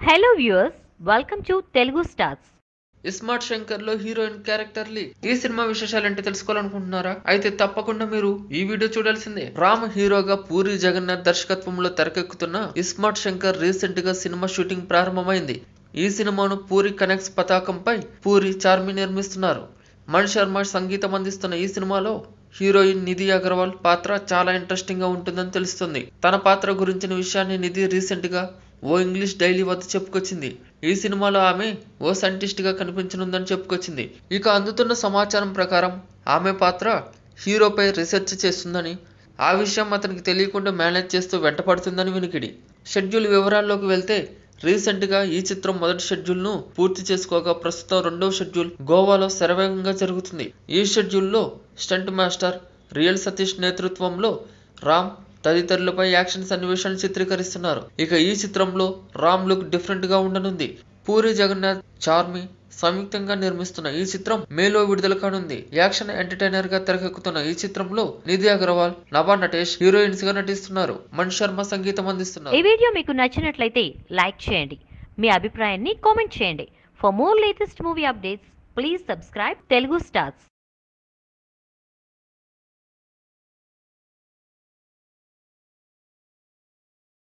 Hello viewers, welcome to Telugu Stars. ISmart Shankar లో heroine character లీ. ఈ cinema విశేషాలంటే తెలుసుకోవాలనుకుంటున్నారా? అయితే తప్పకుండా మీరు ఈ వీడియో చూడాల్సిందే. రామ్ హీరోగా పూరి జగన్నాథ్ దర్శకత్వంలో తెరకెక్కుతున్న ఇస్మార్ట్ శంకర్ రీసెంట్ గా సినిమా షూటింగ్ ప్రారంభమైంది. ఈ సినిమాను పూరి కనెక్ట్స్ పతాకంపై పూరి చార్మి నిర్మిస్తున్నారు. మణి శర్మ సంగీతం అందిస్తున్న ఈ సినిమాలో హీరోయిన్ నిధి అగర్వాల్ పాత్ర చాలా ఇంట్రెస్టింగ్ గా ఉంటుందని తెలుస్తుంది. తన పాత్ర గురించిన విషయాన్ని నిధి రీసెంట్ గా ఓ ఇంగ్లీష్ డైలీ వద్ద చెప్పుకొచ్చింది. ఈ సినిమాలో ఆమె ఓ సైంటిస్ట్ గా కనిపించనుందని చెప్పుకొచ్చింది. ఇక అందుతున్న సమాచారం ప్రకారం ఆమె పాత్ర హీరోపై రీసెర్చ్ చేస్తుందని, ఆ విషయం అతనికి తెలియకుండా మేనేజ్ చేస్తూ వెంటపడుతుందని వినికిడి. షెడ్యూల్ వివరాల్లోకి వెళ్తే రీసెంట్ గా ఈ చిత్రం మొదటి షెడ్యూల్ ను పూర్తి చేసుకోగా ప్రస్తుతం రెండవ షెడ్యూల్ గోవాలో శరవేగంగా జరుగుతుంది. ఈ షెడ్యూల్లో స్టంట్ మాస్టర్ రియల్ సతీష్ నేతృత్వంలో రామ్ తదితరులపై యాక్షన్ సన్నివేశాలను చిత్రీకరిస్తున్నారు. ఇక ఈ చిత్రంలో రామ్ లుక్ డిఫరెంట్ గా ఉండనుంది. పూరి జగన్నాథ్ చార్మి సంయుక్తంగా నిర్మిస్తున్న ఈ చిత్రం మేలో విడుదల కానుంది. యాక్షన్ ఎంటర్టైనర్ గా తెరకెక్కుతున్న ఈ చిత్రంలో నిధి అగర్వాల్, నభా నటేష్ హీరోయిన్స్ గా నటిస్తున్నారు. మణి శర్మ సంగీతం అందిస్తున్నారు. ఈ వీడియో మీకు నచ్చినట్లయితే లైక్ చేయండి, మీ అభిప్రాయాన్ని కామెంట్ చేయండి. For more latest movie updates please subscribe Telugu stars.